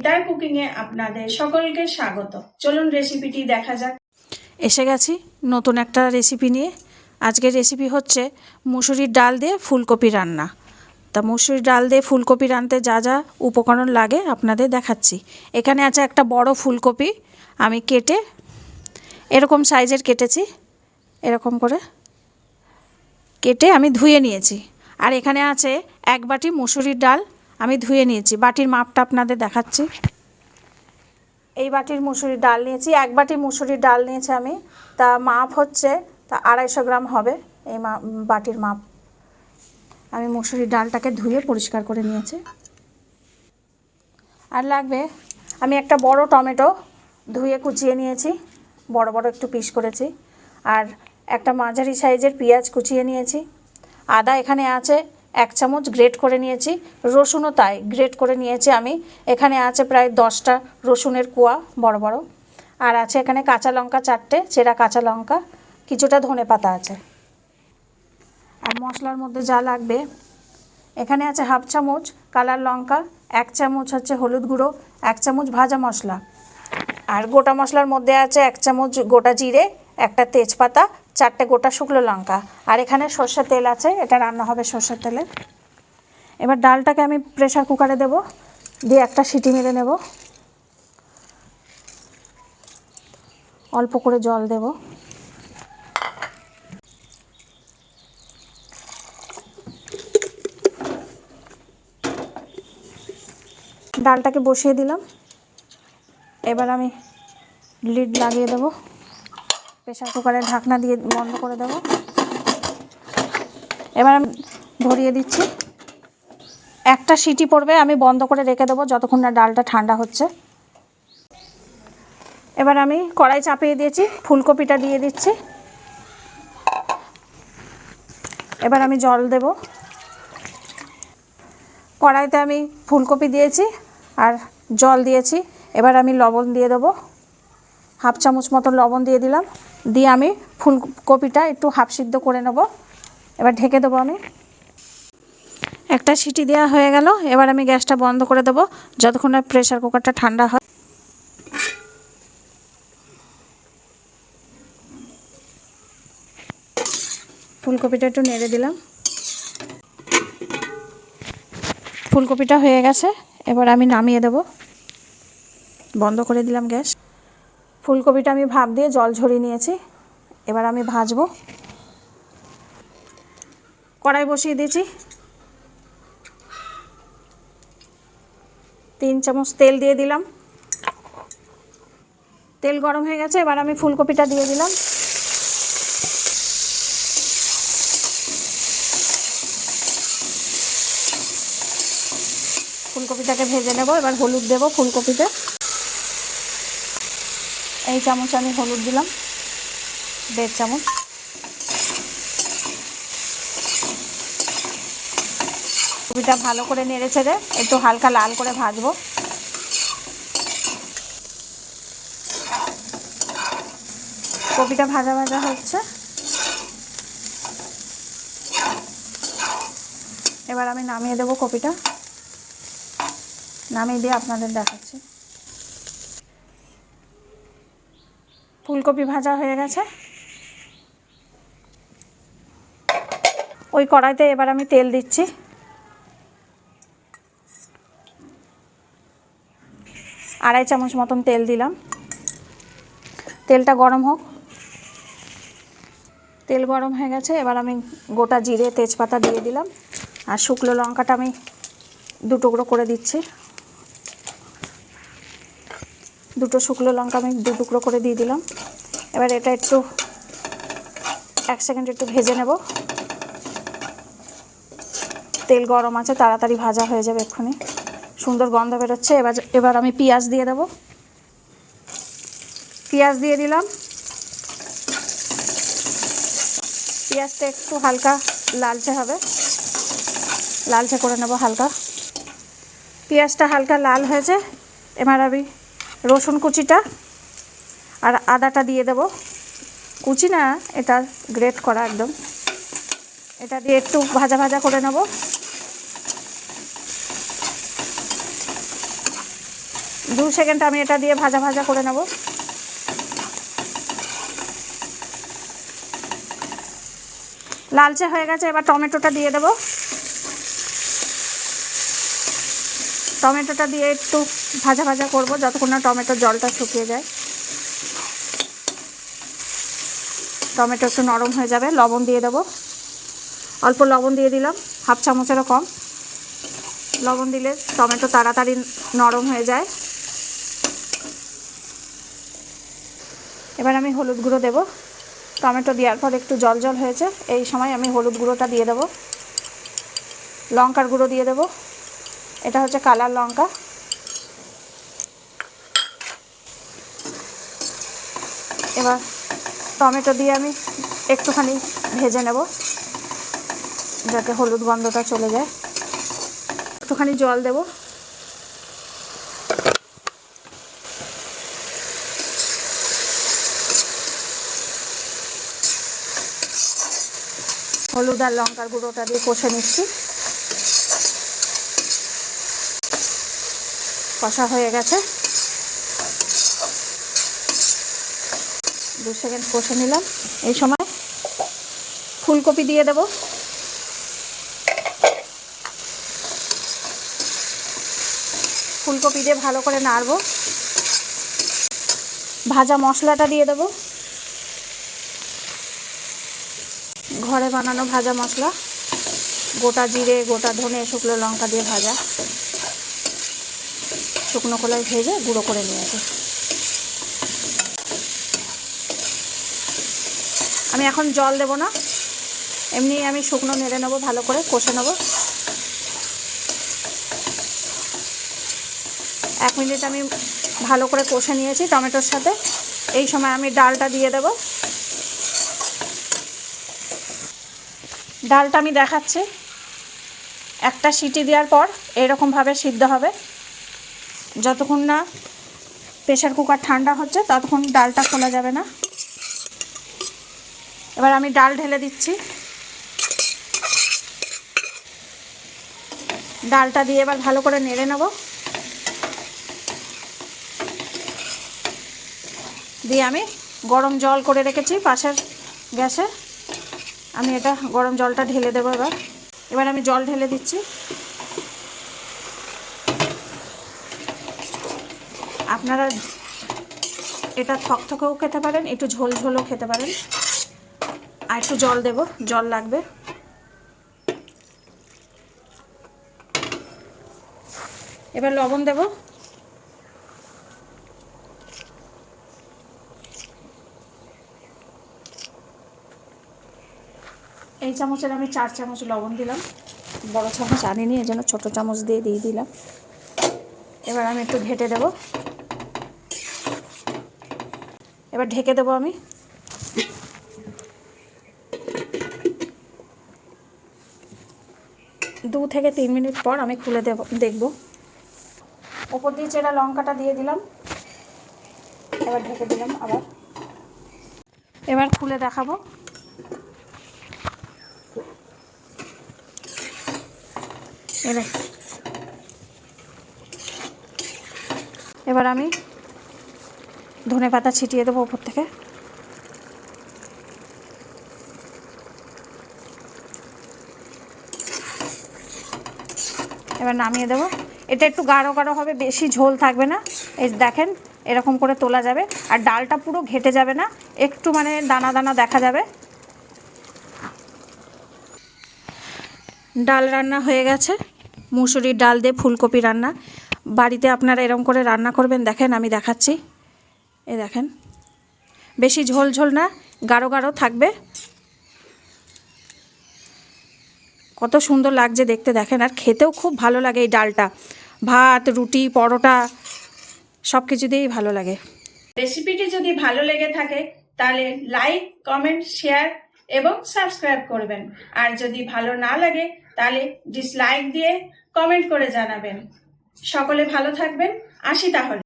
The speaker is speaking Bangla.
মিতার কুকিংয়ে আপনাদের সকলকে স্বাগত। চলুন রেসিপিটি দেখা যাক। এসে গেছি নতুন একটা রেসিপি নিয়ে। আজকের রেসিপি হচ্ছে মুসুরির ডাল দিয়ে ফুলকপি রান্না। তা মুসুরির ডাল দিয়ে ফুলকপি রাঁধতে যা যা উপকরণ লাগে আপনাদের দেখাচ্ছি। এখানে আছে একটা বড় ফুলকপি, আমি কেটে এরকম সাইজের কেটেছি, এরকম করে কেটে আমি ধুয়ে নিয়েছি। আর এখানে আছে এক বাটি মুসুরির ডাল, আমি ধুয়ে নিয়েছি। বাটির মাপটা আপনাদের দেখাচ্ছি। এই বাটির মুসুরির ডাল নিয়েছি, এক বাটি মুসুরির ডাল নিয়েছি আমি। তা মাপ হচ্ছে 250 গ্রাম হবে এই বাটির মাপ। আমি মুসুরির ডালটাকে ধুয়ে পরিষ্কার করে নিয়েছি। আর লাগবে, আমি একটা বড় টমেটো ধুয়ে কুচিয়ে নিয়েছি, বড় বড় একটু পিস করেছি। আর একটা মাঝারি সাইজের পেঁয়াজ কুচিয়ে নিয়েছি। আদা এখানে আছে 1 চামচ গ্রেট করে নিয়েছি। রসুনও তাই গ্রেট করে নিয়েছি আমি। এখানে আছে প্রায় 10টা রসুনের কোয়া বড় বড়। আর আছে এখানে কাঁচা লঙ্কা 4টে, চেরা কাঁচা লঙ্কা, কিছুটা ধনেপাতা আছে। আর মশলার মধ্যে যা লাগবে, এখানে আছে 1/2 চামচ কালার লঙ্কা, 1 চামচ হচ্ছে হলুদ গুঁড়ো, 1 চামচ ভাজা মশলা। আর গোটা মশলার মধ্যে আছে 1 চামচ গোটা জিরে, একটা তেজপাতা, 4টে গোটা শুকনো লঙ্কা। আর এখানে সর্ষের তেল আছে, এটা রান্না হবে সর্ষের তেলে। এবার ডালটাকে আমি প্রেসার কুকারে দেব, দিয়ে একটা সিটি মেরে নেব। অল্প করে জল দেব। ডালটাকে বসিয়ে দিলাম। এবার আমি লিড লাগিয়ে দেব, প্রেসার কুকারের ঢাকনা দিয়ে বন্ধ করে দেব। এবার আমি ধরিয়ে দিচ্ছি, একটা সিটি পড়বে, আমি বন্ধ করে রেখে দেবো যতক্ষণ না ডালটা ঠান্ডা হচ্ছে। এবার আমি কড়াই চাপিয়ে দিয়েছি, ফুলকপিটা দিয়ে দিচ্ছি। এবার আমি জল দেব। কড়াইতে আমি ফুলকপি দিয়েছি আর জল দিয়েছি। এবার আমি লবণ দিয়ে দেবো, 1/2 চামচ মতো লবণ দিয়ে দিলাম। দিয়ে আমি ফুলকপিটা একটু হাফ সিদ্ধ করে নেব। এবার ঢেকে দেবো আমি। একটা সিটি দেওয়া হয়ে গেল। এবার আমি গ্যাসটা বন্ধ করে দেবো যতক্ষণ না প্রেসার কুকারটা ঠান্ডা হয়। ফুলকপিটা একটু নেড়ে দিলাম। ফুলকপিটা হয়ে গেছে, এবার আমি নামিয়ে দেব। বন্ধ করে দিলাম গ্যাস। ফুলকপিটা আমি ভাপ দিয়ে জল ঝরিয়ে নিয়েছি। এবার আমি ভাজবো। কড়াই বসিয়ে দিয়েছি, 3 চামচ তেল দিয়ে দিলাম। তেল গরম হয়ে গেছে, এবার আমি ফুলকপিটা দিয়ে দিলাম। ফুলকপিটাকে ভেজে নেব। এবার হলুদ দেব ফুলকপিতে, এই চামচ আমি হলুদ দিলাম, 1.5 চামচ। কপিটা ভালো করে নেড়ে ছেড়ে একটু হালকা লাল করে ভাজবো। কপিটা ভাজা ভাজা হচ্ছে। এবার আমি নামিয়ে দেবো কপিটা। নামিয়ে দিয়ে আপনাদের দেখাচ্ছি। ফুলকপি ভাজা হয়ে গেছে। ওই কড়াইতে এবার আমি তেল দিচ্ছি। আড়াই চামচ মতন তেল দিলাম। তেলটা গরম হোক। তেল গরম হয়ে গেছে, এবার আমি গোটা জিরে তেজপাতা দিয়ে দিলাম। আর শুকনো লঙ্কাটা আমি 2 টুকরো করে দিচ্ছি। 2টো শুকনো লঙ্কা আমি 2 টুকরো করে দিয়ে দিলাম। এবার এটা একটু 1 সেকেন্ড একটু ভেজে নেব। তেল গরম আছে, তাড়াতাড়ি ভাজা হয়ে যাবে এক্ষুনি। সুন্দর গন্ধ বেরোচ্ছে। এবার আমি পেঁয়াজ দিয়ে দেব। পেঁয়াজ দিয়ে দিলাম। পেঁয়াজটা একটু হালকা লালচে হবে, লালচে করে নেব হালকা। পেঁয়াজটা হালকা লাল হয়েছে, এবার আমি রসুন কুচিটা আর আদাটা দিয়ে দেব। কুচি না, এটা গ্রেট করা একদম। এটা দিয়ে একটু ভাজা ভাজা করে নেব। 2 সেকেন্ড আমি এটা দিয়ে ভাজা ভাজা করে নেব। লালচে হয়ে গেছে, এবার টমেটোটা দিয়ে দেব। টমেটোটা দিয়ে একটু ভাজা ভাজা করব যতক্ষণ না টমেটোর জলটা শুকিয়ে যায়। টমেটো একটু নরম হয়ে যাবে। লবণ দিয়ে দেব, অল্প লবণ দিয়ে দিলাম, 1/2 চামচেরও কম। লবণ দিলে টমেটো তাড়াতাড়ি নরম হয়ে যায়। এবার আমি হলুদ গুঁড়ো দেব। টমেটো দেওয়ার পর একটু জল জল হয়েছে, এই সময় আমি হলুদ গুঁড়োটা দিয়ে দেব। লঙ্কার গুঁড়ো দিয়ে দেব, এটা হচ্ছে কালার লঙ্কা। এবার টমেটো দিয়ে আমি একটুখানি ভেজে নেব যাতে হলুদ গন্ধটা চলে যায়। একটুখানি জল দেব। হলুদ আর লঙ্কার গুঁড়োটা দিয়ে কষে নিচ্ছি। কষা হয়ে গেছে, 2 সেকেন্ড কষে নিলাম। এই সময় ফুলকপি দিয়ে দেব। ফুলকপি দিয়ে ভালো করে নাড়ব। ভাজা মশলাটা দিয়ে দেব, ঘরে বানানো ভাজা মশলা, গোটা জিরে, গোটা ধনে, শুকনো লঙ্কা দিয়ে ভাজা, শুকনো কলায় ভেজে গুঁড়ো করে নিয়েছি। আমি এখন জল দেব না, এমনি আমি শুকনো নেড়ে নেবো, ভালো করে কষে নেব। 1 মিনিট আমি ভালো করে কষে নিয়েছি টমেটোর সাথে। এই সময় আমি ডালটা দিয়ে দেব। ডালটা আমি দেখাচ্ছি, একটা সিটি দেওয়ার পর এরকমভাবে সিদ্ধ হবে। যতক্ষণ না প্রেসার কুকার ঠান্ডা হচ্ছে ততক্ষণ ডালটা খোলা যাবে না। এবার আমি ডাল ঢেলে দিচ্ছি। ডালটা দিয়ে এবার ভালো করে নেড়ে নেব। দিয়ে আমি গরম জল করে রেখেছি পাশের গ্যাসে, আমি এটা গরম জলটা ঢেলে দেবো। এবার আমি জল ঢেলে দিচ্ছি। আপনারা এটা থকথকেও খেতে পারেন, একটু ঝোল ঝোলও খেতে পারেন। আর একটু জল দেব, জল লাগবে। এবার লবণ দেব। এই চামচের আমি 4 চামচ লবণ দিলাম, বড় চামচ আনিনি, এই জন্য ছোটো চামচ দিয়ে দিলাম। এবার আমি একটু ঘেটে দেব। এবার ঢেকে দেবো আমি। দু থেকে 3 মিনিট পর আমি খুলে দেখব। ওপর দিয়ে চেরা লঙ্কাটা দিয়ে দিলাম, এবার ঢেকে দিলাম আবার। এবার খুলে দেখাবো। এবার আমি ধনেপাতা ছিটিয়ে দেবো ওপর থেকে। এবার নামিয়ে দেবো। এটা একটু গাঢ় গাঢ় হবে, বেশি ঝোল থাকবে না। এই দেখেন এরকম করে তোলা যাবে, আর ডালটা পুরো ঘেটে যাবে না, একটু মানে দানা দানা দেখা যাবে। ডাল রান্না হয়ে গেছে, মুসুরির ডাল দিয়ে ফুলকপি রান্না। বাড়িতে আপনারা এরকম করে রান্না করবেন। দেখেন আমি দেখাচ্ছি, এই দেখেন বেশি ঝোল ঝোল না, গাঢ় গাঢ় থাকবে। কত সুন্দর লাগছে দেখতে দেখেন, আর খেতেও খুব ভালো লাগে। এই ডালটা ভাত, রুটি, পরোটা সব কিছু দিয়েই ভালো লাগে। রেসিপিটি যদি ভালো লেগে থাকে তাহলে লাইক, কমেন্ট, শেয়ার এবং সাবস্ক্রাইব করবেন। আর যদি ভালো না লাগে তাহলে ডিসলাইক দিয়ে কমেন্ট করে জানাবেন। সকলে ভালো থাকবেন, আসি তাহলে।